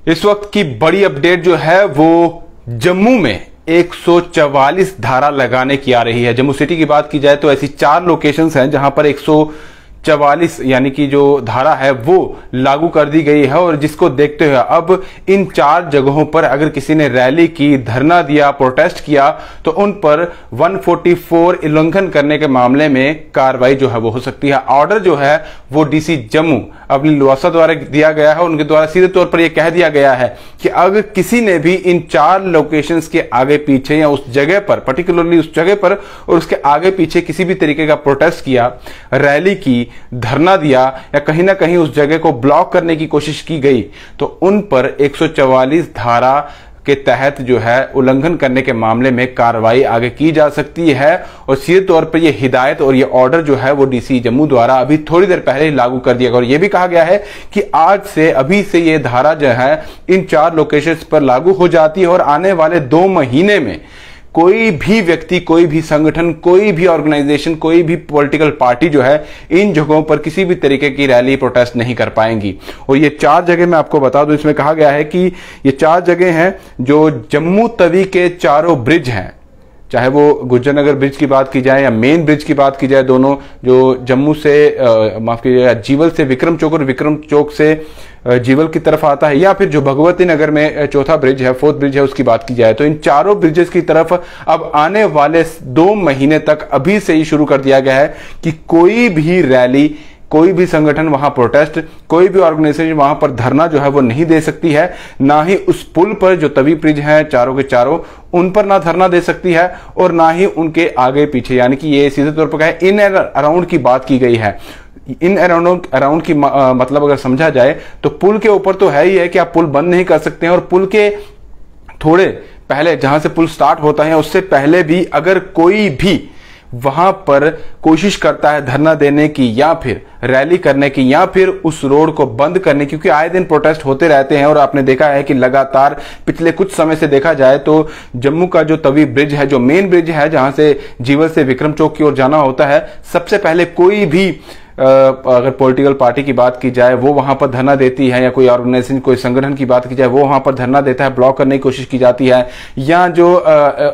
इस वक्त की बड़ी अपडेट जो है वो जम्मू में 144 धारा लगाने की आ रही है। जम्मू सिटी की बात की जाए तो ऐसी 4 लोकेशंस हैं जहां पर 144 यानी कि जो धारा है वो लागू कर दी गई है, और जिसको देखते हुए अब इन 4 जगहों पर अगर किसी ने रैली की, धरना दिया, प्रोटेस्ट किया तो उन पर 144 उल्लंघन करने के मामले में कार्रवाई जो है वो हो सकती है। ऑर्डर जो है वो डीसी जम्मू अपनी लुआसा द्वारा दिया गया है। उनके द्वारा सीधे तौर पर यह कह दिया गया है कि अगर किसी ने भी इन 4 लोकेशंस के आगे पीछे या उस जगह पर, पर्टिकुलरली उस जगह पर और उसके आगे पीछे किसी भी तरीके का प्रोटेस्ट किया, रैली की, धरना दिया या कहीं ना कहीं उस जगह को ब्लॉक करने की कोशिश की गई तो उन पर 144 धारा के तहत जो है उल्लंघन करने के मामले में कार्रवाई आगे की जा सकती है। और सीधे तौर पर यह हिदायत और यह ऑर्डर जो है वो डीसी जम्मू द्वारा अभी थोड़ी देर पहले ही लागू कर दिया गया, और यह भी कहा गया है कि आज से, अभी से यह धारा जो है इन 4 लोकेशंस पर लागू हो जाती है और आने वाले 2 महीने में कोई भी व्यक्ति, कोई भी संगठन, कोई भी ऑर्गेनाइजेशन, कोई भी पॉलिटिकल पार्टी जो है इन जगहों पर किसी भी तरीके की रैली, प्रोटेस्ट नहीं कर पाएंगी। और ये 4 जगह मैं आपको बता दूं, इसमें कहा गया है कि ये 4 जगह हैं जो जम्मू तवी के चारों ब्रिज हैं, चाहे वो गुज्जरनगर ब्रिज की बात की जाए या मेन ब्रिज की बात की जाए, दोनों जो जम्मू से माफ कीजिएगा जीवल से विक्रम चौक और विक्रम चौक से जीवल की तरफ आता है, या फिर जो भगवती नगर में चौथा ब्रिज है, 4th ब्रिज है, उसकी बात की जाए तो इन चारों ब्रिजेस की तरफ अब आने वाले 2 महीने तक अभी से ही शुरू कर दिया गया है कि कोई भी रैली, कोई भी संगठन वहां प्रोटेस्ट, कोई भी ऑर्गेनाइजेशन वहां पर धरना जो है वो नहीं दे सकती है। ना ही उस पुल पर जो तवी ब्रिज है चारों के चारों, उन पर ना धरना दे सकती है और ना ही उनके आगे पीछे, यानी कि ये सीधे तौर पर इन एंड अराउंड की बात की गई है। इन अराउंड की मतलब अगर समझा जाए तो पुल के ऊपर तो है ही है कि आप पुल बंद नहीं कर सकते हैं, और पुल के थोड़े पहले जहां से पुल स्टार्ट होता है उससे पहले भी अगर कोई भी वहां पर कोशिश करता है धरना देने की या फिर रैली करने की या फिर उस रोड को बंद करने, क्योंकि आए दिन प्रोटेस्ट होते रहते हैं और आपने देखा है कि लगातार पिछले कुछ समय से देखा जाए तो जम्मू का जो तवी ब्रिज है, जो मेन ब्रिज है जहां से जीवल से विक्रम चौक की ओर जाना होता है, सबसे पहले कोई भी अगर पॉलिटिकल पार्टी की बात की जाए वो वहां पर धरना देती है, या कोई ऑर्गेनाइजेशन, कोई संगठन की बात की जाए वो वहां पर धरना देता है, ब्लॉक करने की कोशिश की जाती है, या जो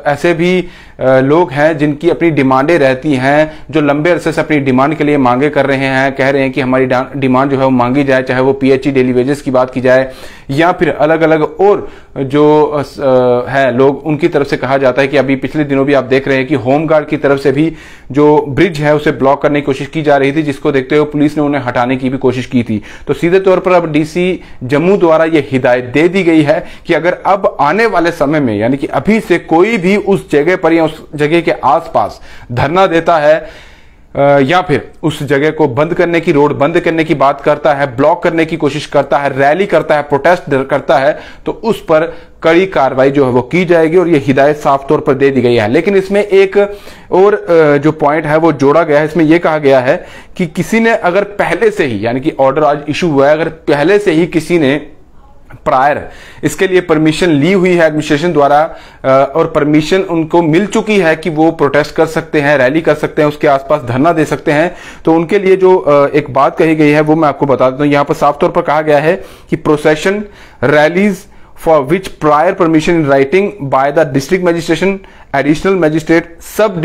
ऐसे भी लोग हैं जिनकी अपनी डिमांडें रहती हैं, जो लंबे अरसे से अपनी डिमांड के लिए मांगे कर रहे हैं, कह रहे हैं कि हमारी डिमांड जो है वो मांगी जाए, चाहे वो पीएचई डेली वेजेस की बात की जाए या फिर अलग अलग और जो है लोग, उनकी तरफ से कहा जाता है कि अभी पिछले दिनों भी आप देख रहे हैं कि होमगार्ड की तरफ से भी जो ब्रिज है उसे ब्लॉक करने की कोशिश की जा रही थी, जिसको देखते हुए पुलिस ने उन्हें हटाने की भी कोशिश की थी। तो सीधे तौर पर अब डीसी जम्मू द्वारा यह हिदायत दे दी गई है कि अगर अब आने वाले समय में, यानी कि अभी से कोई भी उस जगह पर या उस जगह के आसपास धरना देता है या फिर उस जगह को बंद करने की, रोड बंद करने की बात करता है, ब्लॉक करने की कोशिश करता है, रैली करता है, प्रोटेस्ट करता है, तो उस पर कड़ी कार्रवाई जो है वो की जाएगी, और ये हिदायत साफ तौर पर दे दी गई है। लेकिन इसमें एक और जो पॉइंट है वो जोड़ा गया है। इसमें यह कहा गया है कि किसी ने अगर पहले से ही, यानी कि ऑर्डर आज इशू हुआ है, अगर पहले से ही किसी ने प्रायर इसके लिए परमिशन ली हुई है एडमिनिस्ट्रेशन द्वारा और परमिशन उनको मिल चुकी है कि वो प्रोटेस्ट कर सकते हैं, रैली कर सकते हैं, उसके आसपास धरना दे सकते हैं, तो उनके लिए जो एक बात कही गई है वो मैं आपको बता देता हूं। यहां पर साफ तौर पर कहा गया है कि procession, rallies for which prior permission in writing by the district magistrate, additional magistrate, sub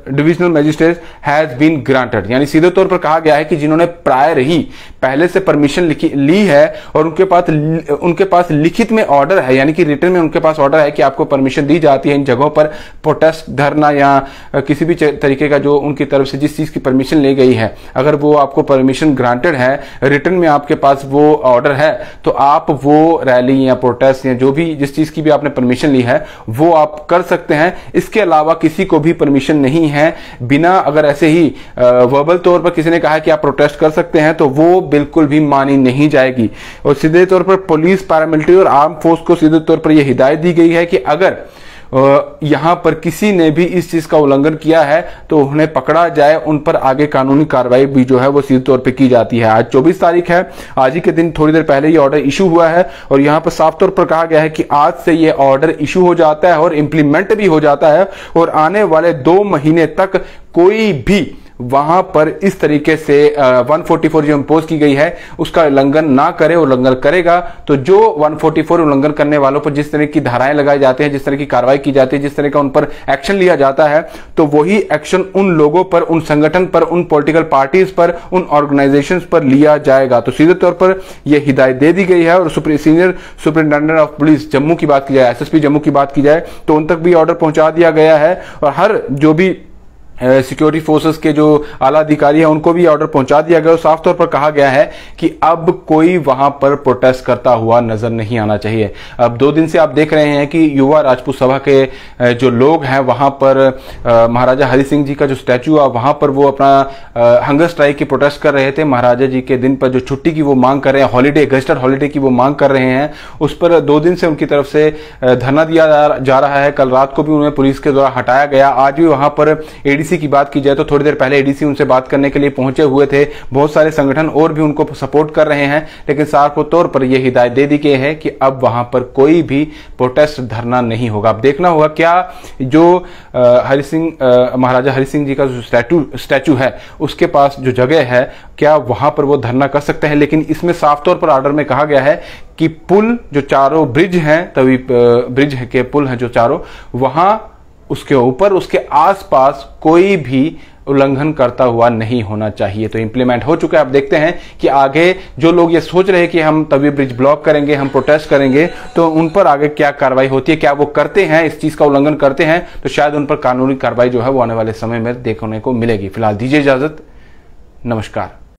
divisional magistrate has been granted। यानी सीधे तौर पर कहा गया है कि जिन्होंने प्रायर ही पहले से परमिशन ली है और उनके पास लिखित में ऑर्डर है, यानी कि रिटन में उनके पास ऑर्डर है कि आपको परमिशन दी जाती है इन जगहों पर प्रोटेस्ट, धरना या किसी भी तरीके का जो उनकी तरफ से जिस चीज की परमिशन ली गई है, अगर वो आपको परमिशन ग्रांटेड है, रिटन में आपके पास वो ऑर्डर है, तो आप वो रैली या प्रोटेस्ट या जो भी जिस चीज की भी आपने परमिशन ली है वो आप कर सकते हैं। इसके अलावा किसी को भी परमिशन नहीं है, बिना अगर ऐसे ही वर्बल तौर पर किसी ने कहा कि आप प्रोटेस्ट कर सकते हैं तो वो बिल्कुल भी मानी नहीं जाएगी। और सीधे तौर पर पुलिस, पैरामिलिट्री और आर्म फोर्स को सीधे तौर पर यह हिदायत दी गई है कि अगर यहां पर किसी ने भी इस चीज का उल्लंघन किया है तो उन्हें पकड़ा जाए, उन पर आगे कानूनी कार्रवाई भी जो है वो सीधे तौर पे की जाती है। आज 24 तारीख है, आज ही के दिन थोड़ी देर पहले ये ऑर्डर इशू हुआ है और यहां पर साफ तौर पर कहा गया है कि आज से ये ऑर्डर इशू हो जाता है और इंप्लीमेंट भी हो जाता है और आने वाले 2 महीने तक कोई भी वहां पर इस तरीके से 144 जो इम्पोज की गई है उसका उल्लंघन ना करे, उल्लंघन करेगा तो जो 144 उल्लंघन करने वालों पर जिस तरह की धाराएं लगाई जाती हैं, जिस तरह की कार्रवाई की जाती है, जिस तरह का उन पर एक्शन लिया जाता है, तो वही एक्शन उन लोगों पर, उन संगठन पर, उन पॉलिटिकल पार्टीज पर, उन ऑर्गेनाइजेशंस पर लिया जाएगा। तो सीधे तौर पर यह हिदायत दे दी गई है। और senior superintendent of police Jammu की बात की जाए, एसएसपी जम्मू की बात की जाए, तो उन तक भी ऑर्डर पहुंचा दिया गया है और हर जो भी सिक्योरिटी फोर्सेस के जो आला अधिकारी हैं उनको भी ऑर्डर पहुंचा दिया गया और साफ तौर पर कहा गया है कि अब कोई वहां पर प्रोटेस्ट करता हुआ नजर नहीं आना चाहिए। अब 2 दिन से आप देख रहे हैं कि युवा राजपूत सभा के जो लोग हैं वहां पर महाराजा हरि सिंह जी का जो स्टैचू है वहां पर वो अपना हंगर स्ट्राइक की प्रोटेस्ट कर रहे थे। महाराजा जी के दिन पर जो छुट्टी की वो मांग कर रहे हैं, हॉलीडे, गजटेड हॉलीडे की वो मांग कर रहे हैं, उस पर 2 दिन से उनकी तरफ से धरना दिया जा रहा है। कल रात को भी उन्हें पुलिस के द्वारा हटाया गया। आज भी वहां पर एडीसी की बात की जाए तो थोड़ी देर पहले एडीसी उनसे बात करने के लिए पहुंचे हुए थे। बहुत सारे संगठन और भी उनको सपोर्ट कर रहे हैं, लेकिन साफ तौर पर यह हिदायत दे दी गई है कि अब वहां पर कोई भी प्रोटेस्ट धरना नहीं होगा। अब देखना होगा क्या जो महाराजा हरि सिंह जी का जो स्टैचू है उसके पास जो जगह है क्या वहां पर वो धरना कर सकते हैं। लेकिन इसमें साफ तौर पर ऑर्डर में कहा गया है कि पुल जो चारों ब्रिज हैं, तभी ब्रिज के पुल हैं जो चारों, वहां उसके ऊपर, उसके आसपास कोई भी उल्लंघन करता हुआ नहीं होना चाहिए। तो इंप्लीमेंट हो चुका है। अब देखते हैं कि आगे जो लोग ये सोच रहे हैं कि हम तभी ब्रिज ब्लॉक करेंगे, हम प्रोटेस्ट करेंगे, तो उन पर आगे क्या कार्रवाई होती है, क्या वो करते हैं, इस चीज का उल्लंघन करते हैं, तो शायद उन पर कानूनी कार्रवाई जो है वो आने वाले समय में देखने को मिलेगी। फिलहाल दीजिए इजाजत, नमस्कार।